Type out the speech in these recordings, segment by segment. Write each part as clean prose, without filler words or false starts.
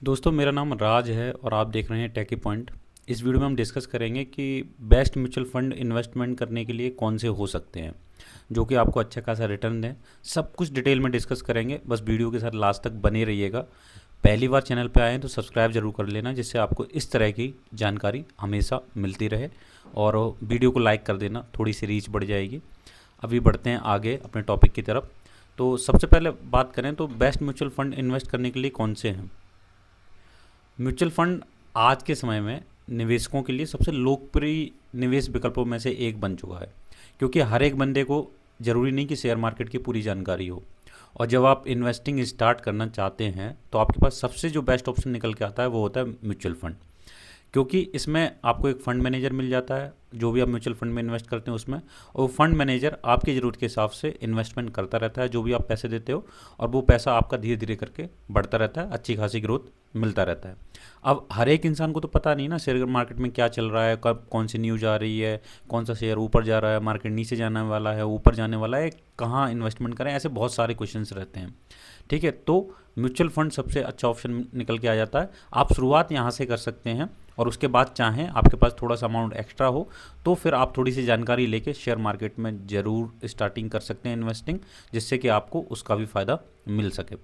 दोस्तों मेरा नाम राज है और आप देख रहे हैं टेकी पॉइंट। इस वीडियो में हम डिस्कस करेंगे कि बेस्ट म्यूचुअल फंड इन्वेस्टमेंट करने के लिए कौन से हो सकते हैं जो कि आपको अच्छा खासा रिटर्न दें। सब कुछ डिटेल में डिस्कस करेंगे, बस वीडियो के साथ लास्ट तक बने रहिएगा। पहली बार चैनल पे आए हैं तो सब्सक्राइब जरूर कर लेना, जिससे आपको इस तरह की जानकारी हमेशा मिलती रहे। और वीडियो को लाइक कर देना, थोड़ी सी रीच बढ़ जाएगी। अभी बढ़ते हैं आगे अपने टॉपिक की तरफ। तो सबसे पहले बात करें तो बेस्ट म्यूचुअल फंड इन्वेस्ट करने के लिए कौन से हैं। म्यूचुअल फंड आज के समय में निवेशकों के लिए सबसे लोकप्रिय निवेश विकल्पों में से एक बन चुका है, क्योंकि हर एक बंदे को ज़रूरी नहीं कि शेयर मार्केट की पूरी जानकारी हो। और जब आप इन्वेस्टिंग स्टार्ट करना चाहते हैं तो आपके पास सबसे जो बेस्ट ऑप्शन निकल के आता है वो होता है म्यूचुअल फंड, क्योंकि इसमें आपको एक फ़ंड मैनेजर मिल जाता है जो भी आप म्यूचुअल फंड में इन्वेस्ट करते हैं उसमें। और वो फंड मैनेजर आपकी ज़रूरत के हिसाब से इन्वेस्टमेंट करता रहता है, जो भी आप पैसे देते हो, और वो पैसा आपका धीरे धीरे करके बढ़ता रहता है, अच्छी खासी ग्रोथ मिलता रहता है। अब हर एक इंसान को तो पता नहीं ना शेयर मार्केट में क्या चल रहा है, कब कौन सी न्यूज़ आ रही है, कौन सा शेयर ऊपर जा रहा है, मार्केट नीचे जाने वाला है, ऊपर जाने वाला है, कहाँ इन्वेस्टमेंट करें, ऐसे बहुत सारे क्वेश्चंस रहते हैं। ठीक है, तो म्यूचुअल फंड सबसे अच्छा ऑप्शन निकल के आ जाता है। आप शुरुआत यहाँ से कर सकते हैं, और उसके बाद चाहें आपके पास थोड़ा सा अमाउंट एक्स्ट्रा हो तो फिर आप थोड़ी सी जानकारी लेके शेयर मार्केट में ज़रूर स्टार्टिंग कर सकते हैं इन्वेस्टिंग, जिससे कि आपको उसका भी फ़ायदा मिल सके।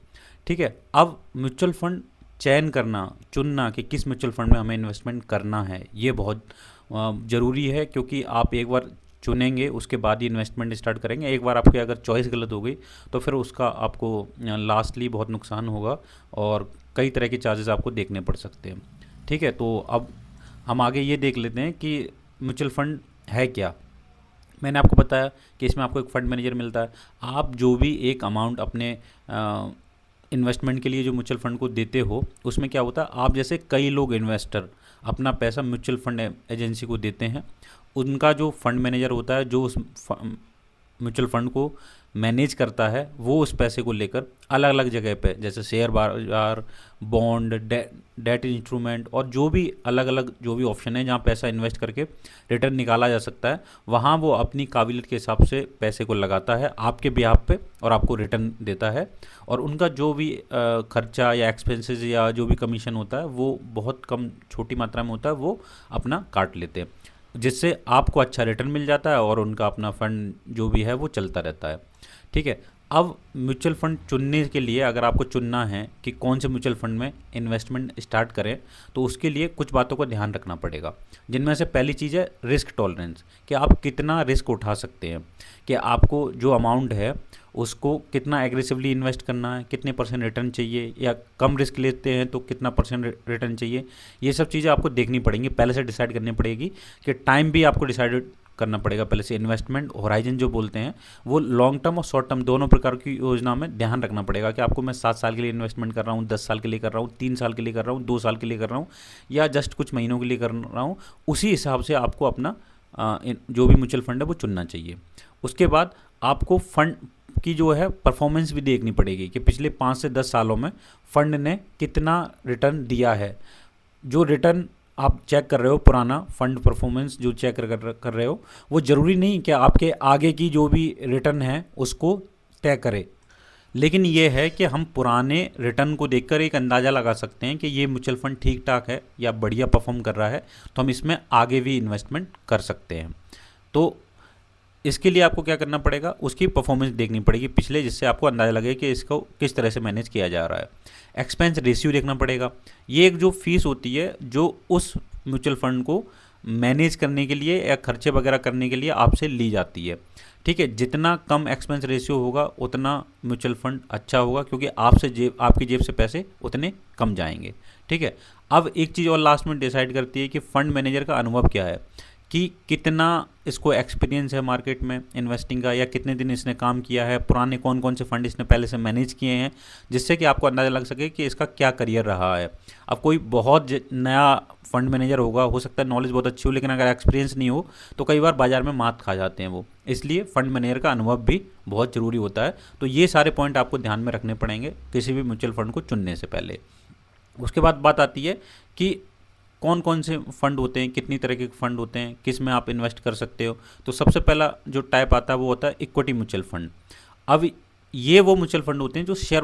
ठीक है, अब म्यूचुअल फंड चयन करना, चुनना कि किस म्यूचुअल फंड में हमें इन्वेस्टमेंट करना है, ये बहुत ज़रूरी है, क्योंकि आप एक बार चुनेंगे उसके बाद ही इन्वेस्टमेंट स्टार्ट करेंगे। एक बार आपकी अगर चॉइस गलत हो गई तो फिर उसका आपको लास्टली बहुत नुकसान होगा और कई तरह के चार्जेस आपको देखने पड़ सकते हैं। ठीक है, तो अब हम आगे ये देख लेते हैं कि म्यूचुअल फंड है क्या। मैंने आपको बताया कि इसमें आपको एक फ़ंड मैनेजर मिलता है। आप जो भी एक अमाउंट अपने इन्वेस्टमेंट के लिए जो म्यूचुअल फंड को देते हो, उसमें क्या होता है, आप जैसे कई लोग इन्वेस्टर अपना पैसा म्यूचुअल फंड एजेंसी को देते हैं। उनका जो फंड मैनेजर होता है, जो उस म्यूचुअल फंड को मैनेज करता है, वो उस पैसे को लेकर अलग अलग जगह पे, जैसे शेयर बाजार, बॉन्ड, डेट इंस्ट्रूमेंट, और जो भी अलग अलग जो भी ऑप्शन है जहाँ पैसा इन्वेस्ट करके रिटर्न निकाला जा सकता है, वहाँ वो अपनी काबिलियत के हिसाब से पैसे को लगाता है आपके बिहाफ पे और आपको रिटर्न देता है। और उनका जो भी खर्चा या एक्सपेंसेस या जो भी कमीशन होता है वो बहुत कम, छोटी मात्रा में होता है, वो अपना काट लेते हैं, जिससे आपको अच्छा रिटर्न मिल जाता है और उनका अपना फंड जो भी है वो चलता रहता है। ठीक है, अब म्यूचुअल फंड चुनने के लिए अगर आपको चुनना है कि कौन से म्यूचुअल फंड में इन्वेस्टमेंट स्टार्ट करें, तो उसके लिए कुछ बातों का ध्यान रखना पड़ेगा, जिनमें से पहली चीज़ है रिस्क टॉलरेंस, कि आप कितना रिस्क उठा सकते हैं, कि आपको जो अमाउंट है उसको कितना एग्रेसिवली इन्वेस्ट करना है, कितने परसेंट रिटर्न चाहिए, या कम रिस्क लेते हैं तो कितना परसेंट रिटर्न चाहिए। ये सब चीज़ें आपको देखनी पड़ेंगी, पहले से डिसाइड करनी पड़ेगी। कि टाइम भी आपको डिसाइड करना पड़ेगा पहले से। इन्वेस्टमेंट होराइजन जो बोलते हैं, वो लॉन्ग टर्म और शॉर्ट टर्म दोनों प्रकार की योजना में ध्यान रखना पड़ेगा कि आपको मैं 7 साल के लिए इन्वेस्टमेंट कर रहा हूँ, 10 साल के लिए कर रहा हूँ, 3 साल के लिए कर रहा हूँ, 2 साल के लिए कर रहा हूँ, या जस्ट कुछ महीनों के लिए कर रहा हूँ। उसी हिसाब से आपको अपना जो भी म्यूचुअल फंड है वो चुनना चाहिए। उसके बाद आपको फंड की जो है परफॉर्मेंस भी देखनी पड़ेगी कि पिछले 5 से 10 सालों में फंड ने कितना रिटर्न दिया है। जो रिटर्न आप चेक कर रहे हो, पुराना फंड परफॉर्मेंस जो चेक कर रहे हो, वो ज़रूरी नहीं कि आपके आगे की जो भी रिटर्न है उसको तय करे, लेकिन ये है कि हम पुराने रिटर्न को देखकर एक अंदाज़ा लगा सकते हैं कि ये म्यूचुअल फंड ठीक ठाक है या बढ़िया परफॉर्म कर रहा है, तो हम इसमें आगे भी इन्वेस्टमेंट कर सकते हैं। तो इसके लिए आपको क्या करना पड़ेगा, उसकी परफॉर्मेंस देखनी पड़ेगी पिछले, जिससे आपको अंदाज़ा लगे कि इसको किस तरह से मैनेज किया जा रहा है। एक्सपेंस रेशियो देखना पड़ेगा, ये एक जो फीस होती है जो उस म्यूचुअल फंड को मैनेज करने के लिए या खर्चे वगैरह करने के लिए आपसे ली जाती है। ठीक है, जितना कम एक्सपेंस रेशियो होगा उतना म्यूचुअल फंड अच्छा होगा, क्योंकि आपकी जेब से पैसे उतने कम जाएंगे। ठीक है, अब एक चीज़ और लास्ट में डिसाइड करती है कि फंड मैनेजर का अनुभव क्या है, कि कितना इसको एक्सपीरियंस है मार्केट में इन्वेस्टिंग का, या कितने दिन इसने काम किया है, पुराने कौन कौन से फंड इसने पहले से मैनेज किए हैं, जिससे कि आपको अंदाज़ा लग सके कि इसका क्या करियर रहा है। अब कोई बहुत नया फंड मैनेजर होगा, हो सकता है नॉलेज बहुत अच्छी हो, लेकिन अगर एक्सपीरियंस नहीं हो तो कई बार बाजार में मात खा जाते हैं वो। इसलिए फंड मैनेजर का अनुभव भी बहुत ज़रूरी होता है। तो ये सारे पॉइंट आपको ध्यान में रखने पड़ेंगे किसी भी म्यूचुअल फंड को चुनने से पहले। उसके बाद बात आती है कि कौन कौन से फ़ंड होते हैं, कितनी तरह के फ़ंड होते हैं, किस में आप इन्वेस्ट कर सकते हो। तो सबसे पहला जो टाइप आता है वो होता है इक्विटी म्यूचुअल फंड। अब ये वो म्यूचुअल फंड होते हैं जो शेयर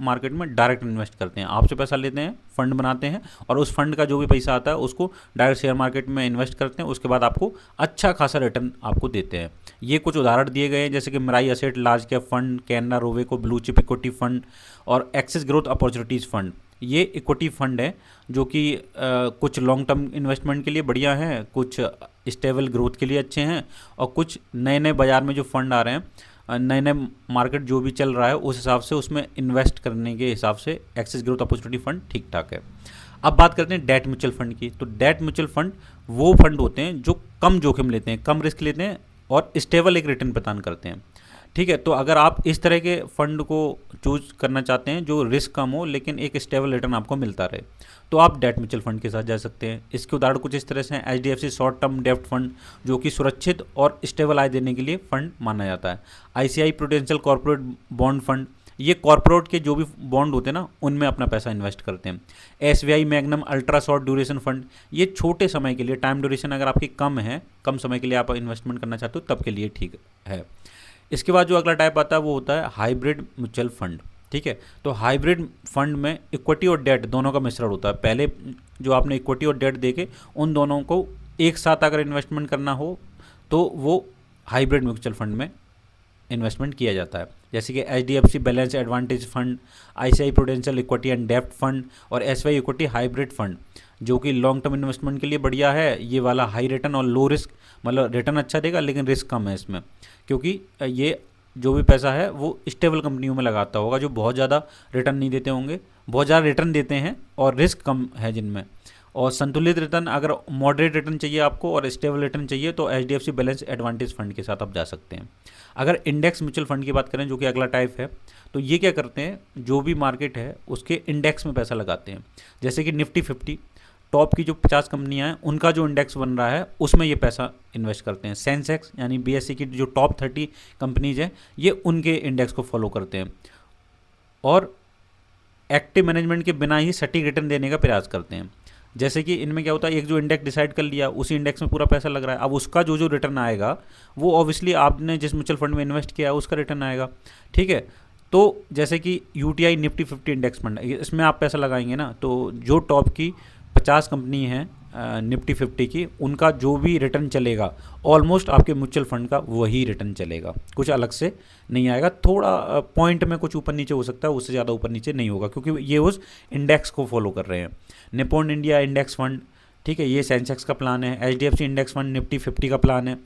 मार्केट में डायरेक्ट इन्वेस्ट करते हैं। आपसे पैसा लेते हैं, फंड बनाते हैं और उस फंड का जो भी पैसा आता है उसको डायरेक्ट शेयर मार्केट में इन्वेस्ट करते हैं, उसके बाद आपको अच्छा खासा रिटर्न आपको देते हैं। ये कुछ उदाहरण दिए गए हैं जैसे कि Mirae asset large cap fund, Canara Robeco blue chip equity fund और एक्सिस ग्रोथ अपॉर्चुनिटीज़ फंड। ये इक्विटी फंड है जो कि कुछ लॉन्ग टर्म इन्वेस्टमेंट के लिए बढ़िया हैं, कुछ स्टेबल ग्रोथ के लिए अच्छे हैं और कुछ नए नए बाज़ार में जो फंड आ रहे हैं, नए नए मार्केट जो भी चल रहा है उस हिसाब से उसमें इन्वेस्ट करने के हिसाब से एक्सिस ग्रोथ अपॉर्चुनिटी फंड ठीक ठाक है। अब बात करते हैं डेट म्यूचुअल फंड की। तो डेट म्यूचुअल फंड वो फंड होते हैं जो कम जोखिम लेते हैं, कम रिस्क लेते हैं और स्टेबल एक रिटर्न प्रदान करते हैं। ठीक है, तो अगर आप इस तरह के फंड को चूज करना चाहते हैं जो रिस्क कम हो लेकिन एक स्टेबल रिटर्न आपको मिलता रहे, तो आप डेट म्यूचुअल फंड के साथ जा सकते हैं। इसके उदाहरण कुछ इस तरह से हैं। HDFC शॉर्ट टर्म डेब्ट फंड जो कि सुरक्षित और स्टेबल आय देने के लिए फंड माना जाता है। ICICI prudential corporate bond fund, ये कॉर्पोरेट के जो भी बॉन्ड होते हैं ना उनमें अपना पैसा इन्वेस्ट करते हैं। SBI magnum ultra short duration fund, ये छोटे समय के लिए, टाइम ड्यूरेशन अगर आपकी कम है, कम समय के लिए आप इन्वेस्टमेंट करना चाहते हो तब के लिए ठीक है। इसके बाद जो अगला टाइप आता है वो होता है हाइब्रिड म्यूचुअल फंड। ठीक है, तो हाइब्रिड फंड में इक्विटी और डेट दोनों का मिश्रण होता है। पहले जो आपने इक्विटी और डेट देके उन दोनों को एक साथ अगर इन्वेस्टमेंट करना हो तो वो हाइब्रिड म्यूचुअल फंड में इन्वेस्टमेंट किया जाता है। जैसे कि HDFC balance advantage fund, ICICI prudential equity and डेब्ट फंड और SBI इक्विटी हाइब्रिड फंड जो कि लॉन्ग टर्म इन्वेस्टमेंट के लिए बढ़िया है। ये वाला हाई रिटर्न और लो रिस्क, मतलब रिटर्न अच्छा देगा लेकिन रिस्क कम है इसमें, क्योंकि ये जो भी पैसा है वो स्टेबल कंपनियों में लगाता होगा जो बहुत ज़्यादा रिटर्न नहीं देते होंगे, बहुत ज़्यादा रिटर्न देते हैं और रिस्क कम है जिनमें। और संतुलित रिटर्न, अगर मॉडरेट रिटर्न चाहिए आपको और स्टेबल रिटर्न चाहिए तो HDFC बैलेंस एडवांटेज फंड के साथ आप जा सकते हैं। अगर इंडेक्स म्यूचुअल फंड की बात करें जो कि अगला टाइप है, तो ये क्या करते हैं, जो भी मार्केट है उसके इंडेक्स में पैसा लगाते हैं। जैसे कि निफ्टी 50 टॉप की जो 50 कंपनियां हैं उनका जो इंडेक्स बन रहा है उसमें ये पैसा इन्वेस्ट करते हैं। सेंसेक्स यानी BSE की जो टॉप 30 कंपनीज हैं ये उनके इंडेक्स को फॉलो करते हैं और एक्टिव मैनेजमेंट के बिना ही सटीक रिटर्न देने का प्रयास करते हैं। जैसे कि इनमें क्या होता है, एक जो इंडेक्स डिसाइड कर लिया उसी इंडेक्स में पूरा पैसा लग रहा है, अब उसका जो जो रिटर्न आएगा वो ऑब्वियसली आपने जिस म्यूचुअल फंड में इन्वेस्ट किया है उसका रिटर्न आएगा। ठीक है, तो जैसे कि UTI निफ्टी 50 इंडेक्स फंड, इसमें आप पैसा लगाएंगे ना तो जो टॉप की 50 कंपनी हैं निफ्टी 50 की, उनका जो भी रिटर्न चलेगा ऑलमोस्ट आपके म्यूचुअल फंड का वही रिटर्न चलेगा, कुछ अलग से नहीं आएगा। थोड़ा पॉइंट में कुछ ऊपर नीचे हो सकता है, उससे ज़्यादा ऊपर नीचे नहीं होगा क्योंकि ये उस इंडेक्स को फॉलो कर रहे हैं। निप्पॉन इंडिया इंडेक्स फंड, ठीक है, ये सेंसेक्स का प्लान है। HDFC इंडेक्स फंड निफ्टी 50 का प्लान है।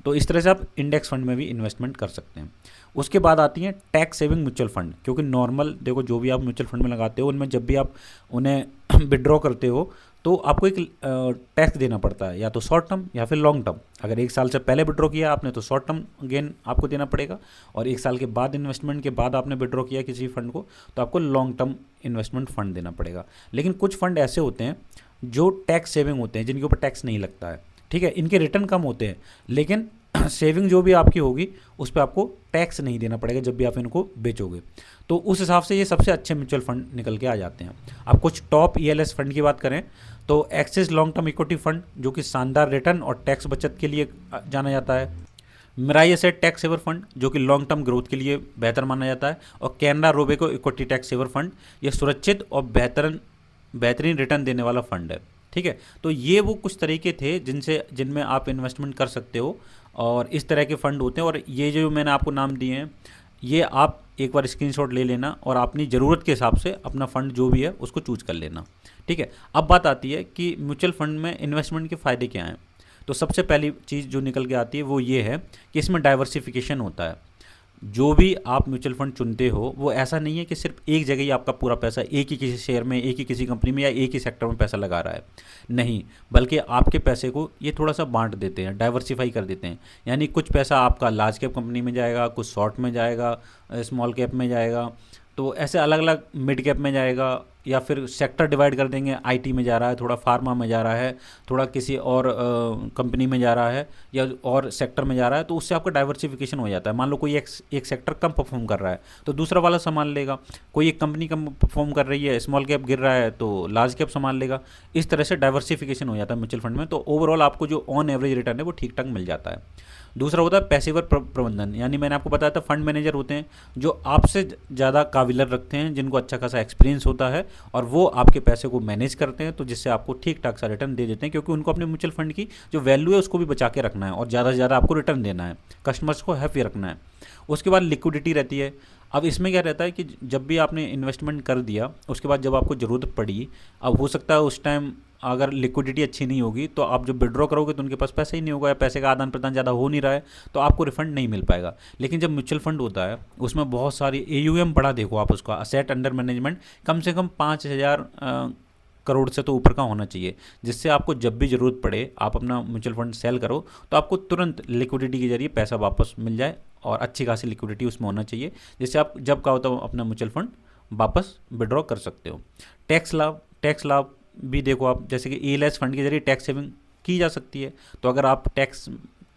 तो इस तरह से आप इंडेक्स फंड में भी इन्वेस्टमेंट कर सकते हैं। उसके बाद आती हैं टैक्स सेविंग म्यूचुअल फंड, क्योंकि नॉर्मल देखो जो भी आप म्यूचुअल फंड में लगाते हो उनमें जब भी आप उन्हें विड्रॉ करते हो तो आपको एक टैक्स देना पड़ता है, या तो शॉर्ट टर्म या फिर लॉन्ग टर्म। अगर 1 साल से पहले विड्रॉ किया आपने तो शॉर्ट टर्म गेन आपको देना पड़ेगा, और 1 साल के बाद इन्वेस्टमेंट के बाद आपने विड्रॉ किया किसी फंड को तो आपको लॉन्ग टर्म इन्वेस्टमेंट फंड देना पड़ेगा। लेकिन कुछ फंड ऐसे होते हैं जो टैक्स सेविंग होते हैं, जिनके ऊपर टैक्स नहीं लगता है। ठीक है, इनके रिटर्न कम होते हैं लेकिन सेविंग जो भी आपकी होगी उस पर आपको टैक्स नहीं देना पड़ेगा जब भी आप इनको बेचोगे। तो उस हिसाब से ये सबसे अच्छे म्यूचुअल फंड निकल के आ जाते हैं। अब कुछ टॉप ELS फंड की बात करें तो axis long term equity fund जो कि शानदार रिटर्न और टैक्स बचत के लिए जाना जाता है। Mirae asset tax saver fund जो कि लॉन्ग टर्म ग्रोथ के लिए बेहतर माना जाता है। और Canara Robeco equity tax saver fund, ये सुरक्षित और बेहतरीन रिटर्न देने वाला फंड है। ठीक है, तो ये वो कुछ तरीके थे जिनमें आप इन्वेस्टमेंट कर सकते हो और इस तरह के फ़ंड होते हैं। और ये जो मैंने आपको नाम दिए हैं ये आप एक बार स्क्रीनशॉट ले लेना और अपनी ज़रूरत के हिसाब से अपना फ़ंड जो भी है उसको चूज कर लेना। ठीक है, अब बात आती है कि म्यूचुअल फंड में इन्वेस्टमेंट के फ़ायदे क्या हैं। तो सबसे पहली चीज़ जो निकल के आती है वो ये है कि इसमें डाइवर्सिफिकेशन होता है। जो भी आप म्यूचुअल फंड चुनते हो वो ऐसा नहीं है कि सिर्फ एक जगह ही आपका पूरा पैसा एक ही किसी शेयर में, एक ही किसी कंपनी में या एक ही सेक्टर में पैसा लगा रहा है, नहीं, बल्कि आपके पैसे को ये थोड़ा सा बांट देते हैं, डाइवर्सिफाई कर देते हैं। यानी कुछ पैसा आपका लार्ज कैप कंपनी में जाएगा, कुछ शॉर्ट में जाएगा, स्मॉल कैप में जाएगा, तो ऐसे अलग अलग मिड कैप में जाएगा, या फिर सेक्टर डिवाइड कर देंगे, IT में जा रहा है, थोड़ा फार्मा में जा रहा है, थोड़ा किसी और कंपनी में जा रहा है या और सेक्टर में जा रहा है, तो उससे आपका डाइवर्सिफिकेशन हो जाता है। मान लो कोई एक सेक्टर कम परफॉर्म कर रहा है तो दूसरा वाला संभाल लेगा, कोई एक कंपनी कम परफॉर्म कर रही है, स्मॉल कैप गिर रहा है तो लार्ज कैप संभाल लेगा। इस तरह से डाइवर्सिफिकेशन हो जाता है म्यूचुअल फंड में, तो ओवरऑल आपको जो ऑन एवरेज रिटर्न है वो ठीक ठाक मिल जाता है। दूसरा होता है पेशेवर प्रबंधन, यानी मैंने आपको बताया था फंड मैनेजर होते हैं जो आपसे ज़्यादा काबिलियत रखते हैं, जिनको अच्छा खासा एक्सपीरियंस होता है और वो आपके पैसे को मैनेज करते हैं, तो जिससे आपको ठीक ठाक सा रिटर्न दे देते हैं, क्योंकि उनको अपने म्यूचुअल फंड की जो वैल्यू है उसको भी बचा के रखना है और ज़्यादा से ज़्यादा आपको रिटर्न देना है, कस्टमर्स को हैप्पी रखना है। उसके बाद लिक्विडिटी रहती है। अब इसमें क्या रहता है कि जब भी आपने इन्वेस्टमेंट कर दिया, उसके बाद जब आपको ज़रूरत पड़ी, अब हो सकता है उस टाइम अगर लिक्विडिटी अच्छी नहीं होगी तो आप जब विड्रॉ करोगे तो उनके पास पैसा ही नहीं होगा या पैसे का आदान प्रदान ज़्यादा हो नहीं रहा है, तो आपको रिफंड नहीं मिल पाएगा। लेकिन जब म्यूचुअल फंड होता है उसमें बहुत सारी AUM बड़ा, देखो आप उसका असेट अंडर मैनेजमेंट कम से कम 5,000 करोड़ से तो ऊपर का होना चाहिए, जिससे आपको जब भी ज़रूरत पड़े आप अपना म्यूचुअल फंड सेल करो तो आपको तुरंत लिक्विडिटी के जरिए पैसा वापस मिल जाए, और अच्छी खासी लिक्विडिटी उसमें होना चाहिए, जिससे आप जब का होता हो अपना म्यूचुअल फंड वापस विड्रॉ कर सकते हो। टैक्स लाभ भी देखो आप, जैसे कि ELS फंड के जरिए टैक्स सेविंग की जा सकती है, तो अगर आप टैक्स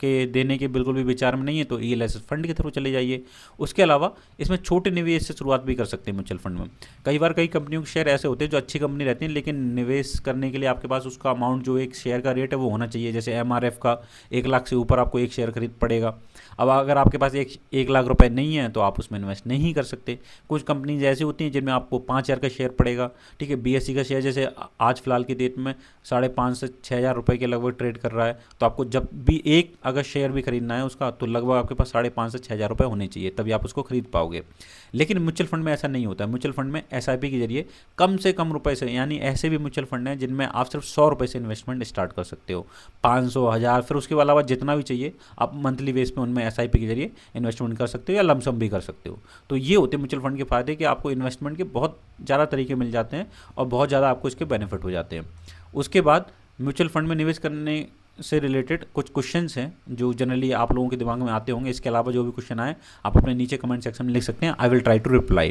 के देने के बिल्कुल भी विचार में नहीं है तो ELS फंड के थ्रू चले जाइए। उसके अलावा इसमें छोटे निवेश से शुरुआत भी कर सकते हैं म्यूचुअल फंड में। कई बार कई कंपनियों के शेयर ऐसे होते हैं जो अच्छी कंपनी रहती हैं, लेकिन निवेश करने के लिए आपके पास उसका अमाउंट, जो एक शेयर का रेट है वो होना चाहिए। जैसे MRF का 1 लाख से ऊपर आपको एक शेयर खरीद पड़ेगा। अब अगर आपके पास एक लाख रुपए नहीं है तो आप उसमें इन्वेस्ट नहीं कर सकते। कुछ कंपनीज ऐसी होती हैं जिनमें आपको 5,000 का शेयर पड़ेगा, ठीक है। BSE का शेयर जैसे आज फिलहाल की डेट में 5,500 से 6,000 रुपये के लगभग ट्रेड कर रहा है, तो आपको जब भी एक अगर शेयर भी खरीदना है उसका, तो लगभग आपके पास 5,500 से 6,000 रुपये होने चाहिए, तभी आप उसको खरीद पाओगे। लेकिन म्यूचुअल फंड में ऐसा नहीं होता है। म्यूचुअल फंड में SIP के जरिए कम से कम रुपए से, यानी ऐसे भी म्यूचुअल फंड हैं जिनमें आप सिर्फ 100 रुपये से इन्वेस्टमेंट स्टार्ट कर सकते हो, 500, 1000, फिर उसके अलावा जितना भी चाहिए आप मंथली बेस पे उनमें SIP के जरिए इन्वेस्टमेंट कर सकते हो या लमसम भी कर सकते हो। तो ये होते हैं म्यूचुअल फंड के फायदे कि आपको इन्वेस्टमेंट के बहुत ज़्यादा तरीके मिल जाते हैं और बहुत ज़्यादा आपको इसके बेनिफिट हो जाते हैं। उसके बाद म्यूचुअल फंड में निवेश करने से रिलेटेड कुछ क्वेश्चंस हैं जो जनरली आप लोगों के दिमाग में आते होंगे। इसके अलावा जो भी क्वेश्चन आए आप अपने नीचे कमेंट सेक्शन में लिख सकते हैं, I will try to reply.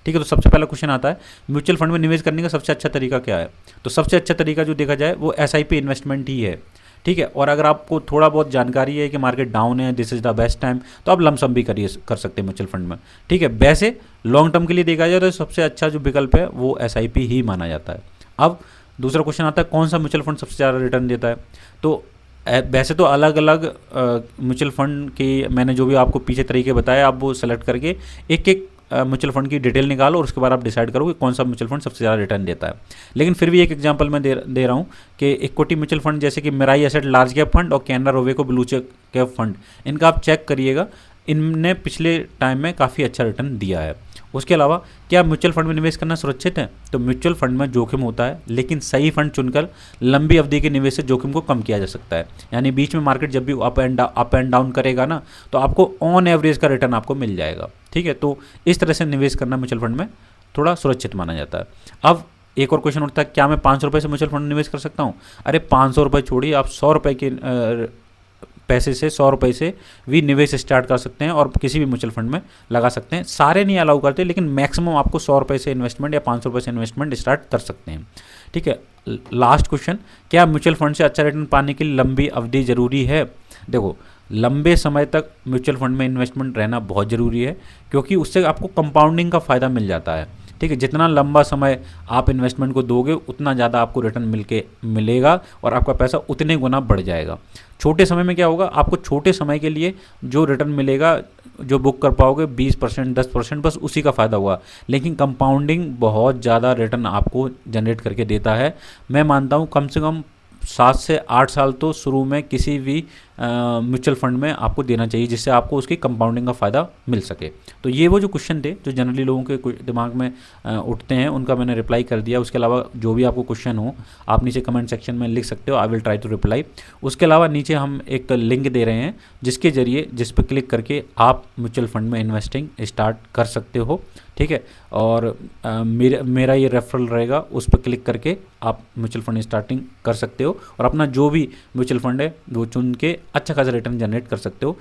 ठीक है, तो सबसे पहला क्वेश्चन आता है, म्यूचुअल फंड में निवेश करने का सबसे अच्छा तरीका क्या है? तो सबसे अच्छा तरीका जो देखा जाए वो SIP इन्वेस्टमेंट ही है। ठीक है, और अगर आपको थोड़ा बहुत जानकारी है कि मार्केट डाउन है, this is the best time, तो आप लमसम भी कर सकते हैं म्यूचुअल फंड में। ठीक है, वैसे लॉन्ग टर्म के लिए देखा जाए तो सबसे अच्छा जो विकल्प है वो SIP ही माना जाता है। अब दूसरा क्वेश्चन आता है, कौन सा म्यूचुअल फंड सबसे ज़्यादा रिटर्न देता है? तो वैसे तो अलग अलग म्यूचुअल फंड के मैंने जो भी आपको पीछे तरीके बताए, आप वो सेलेक्ट करके एक एक म्यूचुअल फंड की डिटेल निकालो और उसके बाद आप डिसाइड करो कि कौन सा म्यूचुअल फंड सबसे ज़्यादा रिटर्न देता है। लेकिन फिर भी एक एग्जांपल मैं दे रहा हूँ कि इक्विटी म्यूचुअल फंड जैसे कि Mirae asset large cap fund और Canara Robeco blue cap fund, इनका आप चेक करिएगा, इनने पिछले टाइम में काफ़ी अच्छा रिटर्न दिया है। उसके अलावा क्या म्यूचुअल फंड में निवेश करना सुरक्षित है? तो म्यूचुअल फंड में जोखिम होता है, लेकिन सही फंड चुनकर लंबी अवधि के निवेश से जोखिम को कम किया जा सकता है। यानी बीच में मार्केट जब भी अप एंड डाउन करेगा ना, तो आपको ऑन एवरेज का रिटर्न आपको मिल जाएगा। ठीक है, तो इस तरह से निवेश करना म्यूचुअल फंड में थोड़ा सुरक्षित माना जाता है। अब एक और क्वेश्चन उठता है, क्या मैं 500 रुपये से म्यूचुअल फंड में निवेश कर सकता हूँ? अरे 500 रुपये छोड़िए, आप 100 रुपये के पैसे से 100 रुपये से भी निवेश स्टार्ट कर सकते हैं और किसी भी म्यूचुअल फंड में लगा सकते हैं। सारे नहीं अलाउ करते, लेकिन मैक्सिमम आपको 100 रुपये से इन्वेस्टमेंट या 500 रुपये से इन्वेस्टमेंट स्टार्ट कर सकते हैं। ठीक है, लास्ट क्वेश्चन, क्या म्यूचुअल फंड से अच्छा रिटर्न पाने के लिए लंबी अवधि जरूरी है? देखो, लंबे समय तक म्यूचुअल फंड में इन्वेस्टमेंट रहना बहुत ज़रूरी है, क्योंकि उससे आपको कंपाउंडिंग का फ़ायदा मिल जाता है। ठीक है, जितना लंबा समय आप इन्वेस्टमेंट को दोगे उतना ज़्यादा आपको रिटर्न मिलेगा और आपका पैसा उतने गुना बढ़ जाएगा। छोटे समय में क्या होगा, आपको छोटे समय के लिए जो रिटर्न मिलेगा, जो बुक कर पाओगे 20%, 10%, बस उसी का फ़ायदा हुआ। लेकिन कंपाउंडिंग बहुत ज़्यादा रिटर्न आपको जनरेट करके देता है। मैं मानता हूँ कम से कम 7 से 8 साल तो शुरू में किसी भी म्यूचुअल फंड में आपको देना चाहिए, जिससे आपको उसकी कंपाउंडिंग का फ़ायदा मिल सके। तो ये वो जो क्वेश्चन थे जो जनरली लोगों के दिमाग में उठते हैं, उनका मैंने रिप्लाई कर दिया। उसके अलावा जो भी आपको क्वेश्चन हो आप नीचे कमेंट सेक्शन में लिख सकते हो, I will try to reply. उसके अलावा नीचे हम एक लिंक दे रहे हैं जिसके जरिए, जिस पर क्लिक करके आप म्यूचुअल फंड में इन्वेस्टिंग स्टार्ट कर सकते हो। ठीक है, और मेरा ये रेफरल रहेगा, उस पर क्लिक करके आप म्यूचुअल फंड स्टार्टिंग कर सकते हो और अपना जो भी म्यूचुअल फंड है वो चुन के अच्छा खासा रिटर्न जनरेट कर सकते हो।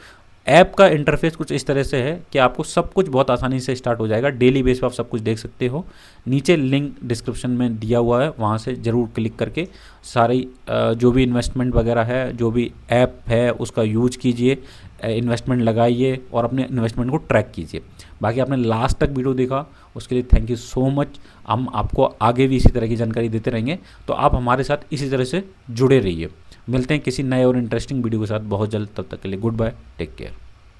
ऐप का इंटरफेस कुछ इस तरह से है कि आपको सब कुछ बहुत आसानी से स्टार्ट हो जाएगा। डेली बेस पे आप सब कुछ देख सकते हो। नीचे लिंक डिस्क्रिप्शन में दिया हुआ है, वहाँ से ज़रूर क्लिक करके सारी जो भी इन्वेस्टमेंट वगैरह है, जो भी ऐप है उसका यूज कीजिए, इन्वेस्टमेंट लगाइए और अपने इन्वेस्टमेंट को ट्रैक कीजिए। बाकी आपने लास्ट तक वीडियो देखा उसके लिए थैंक यू सो मच। हम आपको आगे भी इसी तरह की जानकारी देते रहेंगे, तो आप हमारे साथ इसी तरह से जुड़े रहिए। मिलते हैं किसी नए और इंटरेस्टिंग वीडियो के साथ बहुत जल्द, तब तक के लिए गुड बाय, टेक केयर।